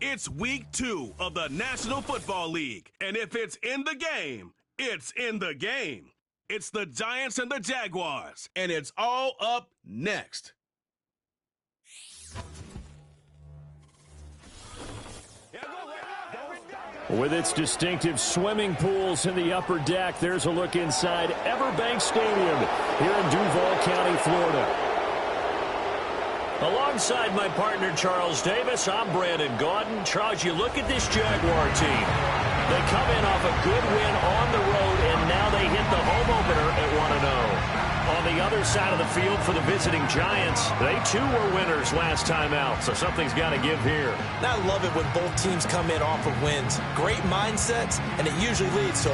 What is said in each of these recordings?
It's week 2 of the National Football League, and if it's in the game, it's in the game. It's the Giants and the Jaguars, and it's all up next. With its distinctive swimming pools in the upper deck, there's a look inside Everbank Stadium here in Duval County, Florida. Alongside my partner, Charles Davis, I'm Brandon Gaudin. Charles, you look at this Jaguar team. They come in off a good win on the road, and now they hit the home opener at 1-0. On the other side of the field for the visiting Giants, they too were winners last time out, so something's got to give here. I love it when both teams come in off of wins. Great mindsets, and it usually leads to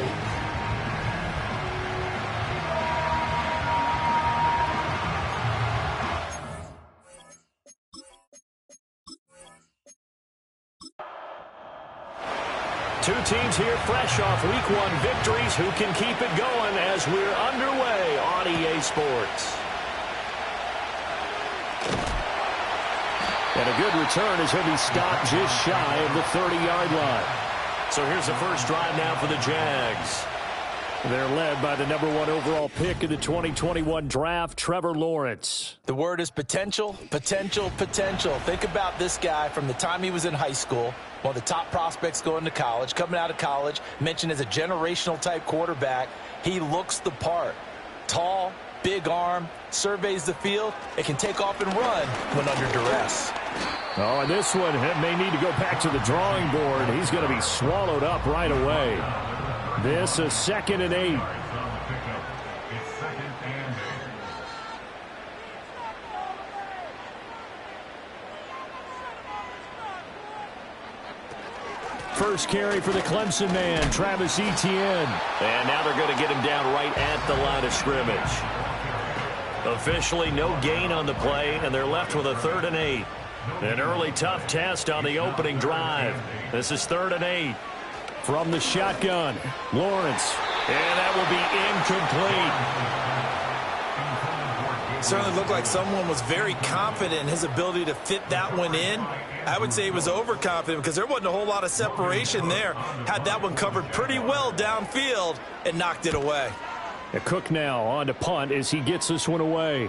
two teams here fresh off Week 1 victories who can keep it going as we're underway on EA Sports. And a good return as he'll be stopped just shy of the 30-yard line. So here's the first drive now for the Jags. They're led by the #1 overall pick in the 2021 draft, Trevor Lawrence. The word is potential, potential, potential. Think about this guy from the time he was in high school, one of the top prospects going to college, coming out of college, mentioned as a generational type quarterback. He looks the part. Tall, big arm, surveys the field, and can take off and run when under duress. Oh, and this one may need to go back to the drawing board. He's going to be swallowed up right away. This is 2nd and 8. First carry for the Clemson man, Travis Etienne. And now they're going to get him down right at the line of scrimmage. Officially no gain on the play, and they're left with a 3rd and 8. An early tough test on the opening drive. This is 3rd and 8. From the shotgun, Lawrence. And that will be incomplete. Certainly looked like someone was very confident in his ability to fit that one in. I would say he was overconfident because there wasn't a whole lot of separation there. Had that one covered pretty well downfield and knocked it away. A Cook now on to punt as he gets this one away.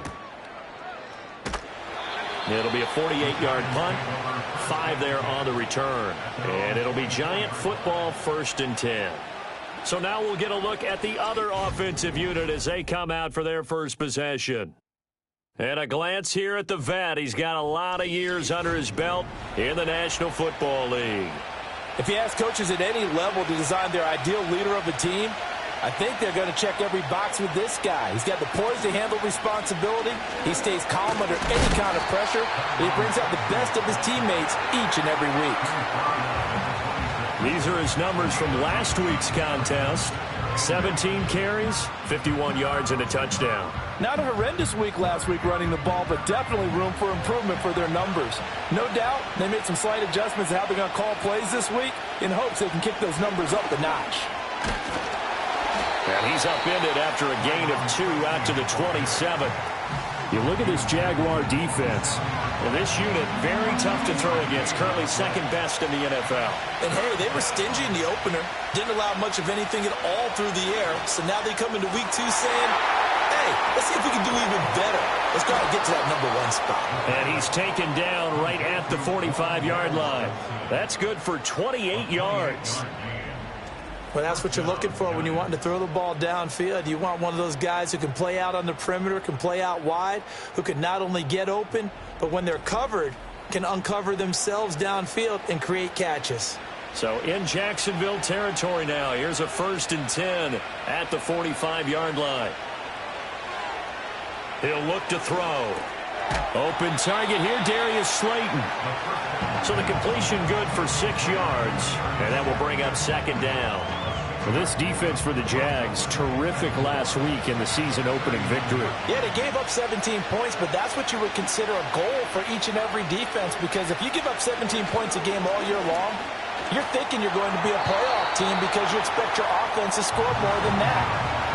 It'll be a 48-yard punt. 5 there on the return. And it'll be Giant football, 1st and 10. So now we'll get a look at the other offensive unit as they come out for their first possession. And a glance here at the vet. He's got a lot of years under his belt in the National Football League. If you ask coaches at any level to design their ideal leader of a team, I think they're going to check every box with this guy. He's got the poise to handle responsibility. He stays calm under any kind of pressure. And he brings out the best of his teammates each and every week. These are his numbers from last week's contest. 17 carries, 51 yards, and a touchdown. Not a horrendous week last week running the ball, but definitely room for improvement for their numbers. No doubt they made some slight adjustments to how they're going to call plays this week in hopes they can kick those numbers up a notch. And he's upended after a gain of 2 out to the 27. You look at this Jaguar defense. And this unit, very tough to throw against. Currently 2nd best in the NFL. And, hey, they were stingy in the opener. Didn't allow much of anything at all through the air. So now they come into week 2 saying, hey, let's see if we can do even better. Let's go and get to that #1 spot. And he's taken down right at the 45-yard line. That's good for 28 yards. Well, that's what you're looking for when you want to throw the ball downfield. You want one of those guys who can play out on the perimeter, can play out wide, who can not only get open, but when they're covered, can uncover themselves downfield and create catches. So in Jacksonville territory now. Here's a 1st and 10 at the 45-yard line. He'll look to throw. Open target here, Darius Slayton. So the completion good for 6 yards, and that will bring up 2nd down. Well, this defense for the Jags, terrific last week in the season-opening victory. Yeah, they gave up 17 points, but that's what you would consider a goal for each and every defense, because if you give up 17 points a game all year long, you're thinking you're going to be a playoff team because you expect your offense to score more than that.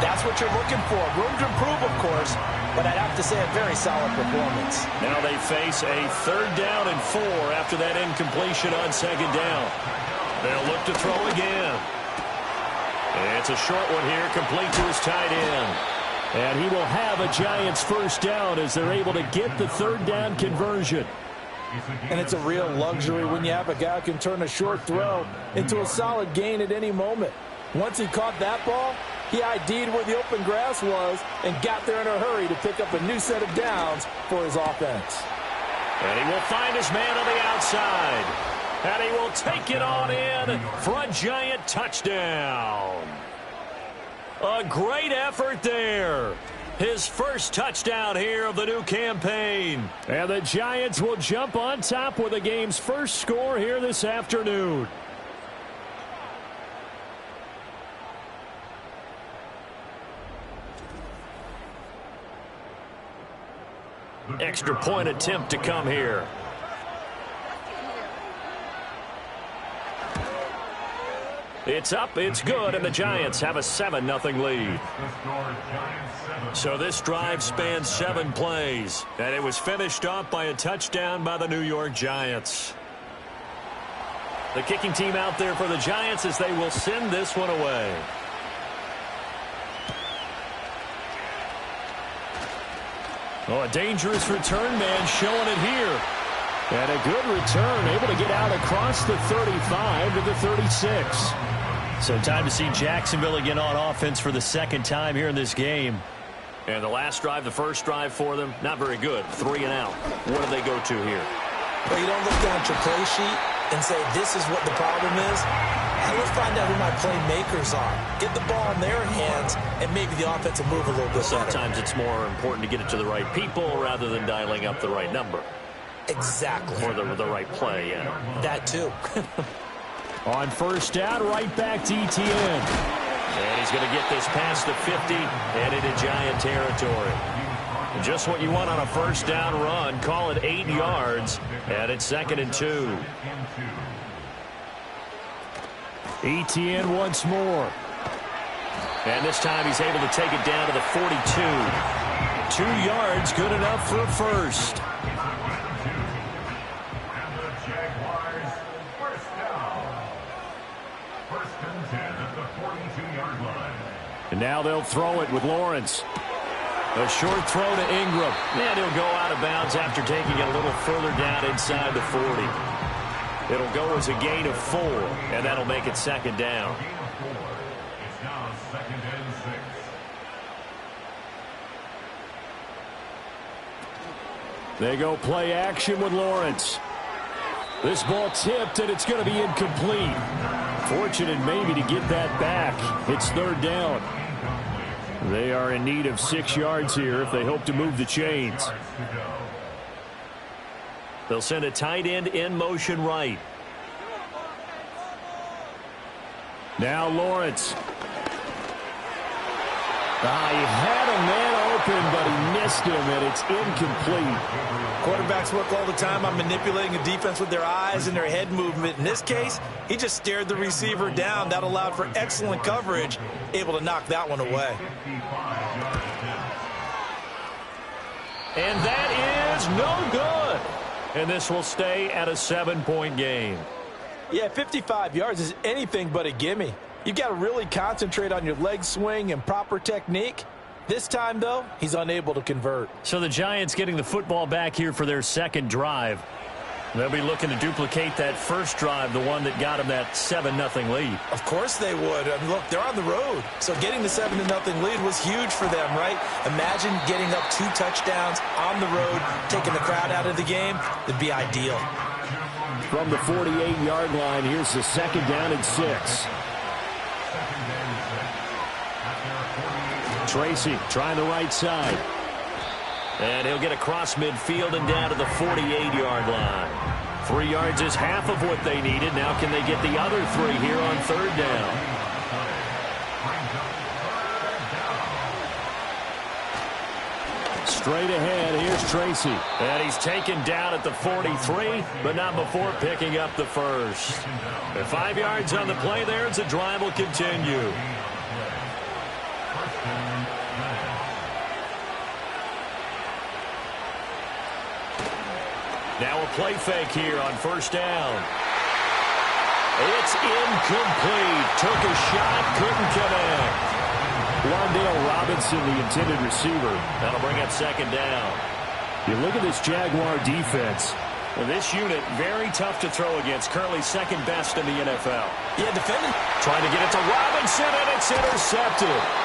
That's what you're looking for. Room to improve, of course, but I'd have to say a very solid performance. Now they face a 3rd down and 4 after that incompletion on 2nd down. They'll look to throw again. It's a short one here, complete to his tight end. And he will have a Giants 1st down as they're able to get the 3rd down conversion. And it's a real luxury when you have a guy who can turn a short throw into a solid gain at any moment. Once he caught that ball, he ID'd where the open grass was and got there in a hurry to pick up a new set of downs for his offense. And he will find his man on the outside. And he will take it on in for a Giant touchdown. A great effort there. His first touchdown here of the new campaign. And the Giants will jump on top with the game's first score here this afternoon. Extra point attempt to come here. It's up, it's good, and the Giants have a 7-0 lead. So this drive spans 7 plays, and it was finished off by a touchdown by the New York Giants. The kicking team out there for the Giants as they will send this one away. Oh, a dangerous return man showing it here. And a good return, able to get out across the 35 to the 36. So time to see Jacksonville again on offense for the 2nd time here in this game. And the last drive, the first drive for them, not very good. 3 and out. What do they go to here? Well, you don't look down at your play sheet and say, this is what the problem is. And let's find out who my playmakers are. Get the ball in their hands, and maybe the offense will move a little bit better. Sometimes it's more important to get it to the right people rather than dialing up the right number. Exactly. Or the right play, yeah. That too. On 1st down, right back to Etienne. And he's going to get this past the 50 and into Giant territory. Just what you want on a 1st down run. Call it 8 yards, and it's 2nd and 2. Etienne once more. And this time he's able to take it down to the 42. 2 yards, good enough for a first. And now they'll throw it with Lawrence. A short throw to Ingram. And he'll go out of bounds after taking it a little further down inside the 40. It'll go as a gain of 4, and that'll make it 2nd down. It's now 2nd and 6. They go play action with Lawrence. This ball tipped, and it's going to be incomplete. Fortunate maybe to get that back. It's 3rd down. They are in need of 6 yards here if they hope to move the chains. They'll send a tight end in motion right. Now Lawrence. He had a man open, but he missed him, and it's incomplete. Quarterbacks work all the time on manipulating a defense with their eyes and their head movement. In this case, he just stared the receiver down. That allowed for excellent coverage, able to knock that one away. And that is no good. And this will stay at a 7-point game. Yeah, 55 yards is anything but a gimme. You've got to really concentrate on your leg swing and proper technique. This time, though, he's unable to convert. So the Giants getting the football back here for their 2nd drive. They'll be looking to duplicate that first drive, the one that got them that 7-0 lead. Of course they would. I mean, look, they're on the road. So getting the 7-0 lead was huge for them, right? Imagine getting up 2 touchdowns on the road, taking the crowd out of the game. It'd be ideal. From the 48-yard line, here's the 2nd down and 6. Tracy trying the right side. And he'll get across midfield and down to the 48-yard line. 3 yards is half of what they needed. Now can they get the other 3 here on 3rd down? Straight ahead, here's Tracy. And he's taken down at the 43, but not before picking up the first. And 5 yards on the play there as the drive will continue. Now a play fake here on first down. It's incomplete. Took a shot, couldn't connect. Wandale Robinson, the intended receiver. That'll bring up second down. You look at this Jaguar defense. Well, this unit, very tough to throw against. Currently second best in the NFL. Yeah, defending. Trying to get it to Robinson, and it's intercepted.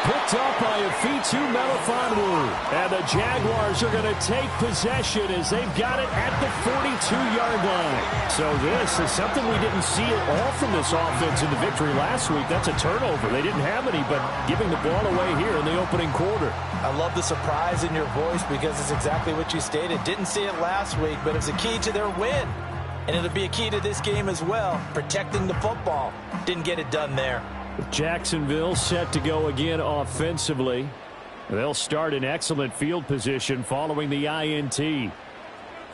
Picked up by Afitu Melifonwu. And the Jaguars are going to take possession as they've got it at the 42-yard line. So this is something we didn't see at all from this offense in the victory last week. That's a turnover. They didn't have any, but giving the ball away here in the opening quarter. I love the surprise in your voice because it's exactly what you stated. Didn't see it last week, but it's a key to their win. And it'll be a key to this game as well, protecting the football. Didn't get it done there. Jacksonville set to go again offensively. They'll start in excellent field position following the INT.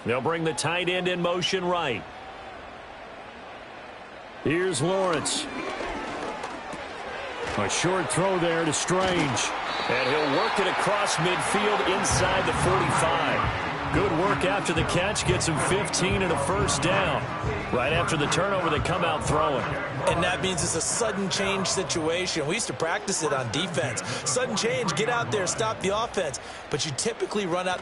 They'll bring the tight end in motion right. Here's Lawrence. A short throw there to Strange. And he'll work it across midfield inside the 45. Good work after the catch. Gets him 15 and a first down. Right after the turnover, they come out throwing. And that means it's a sudden change situation. We used to practice it on defense. Sudden change, get out there, stop the offense. But you typically run out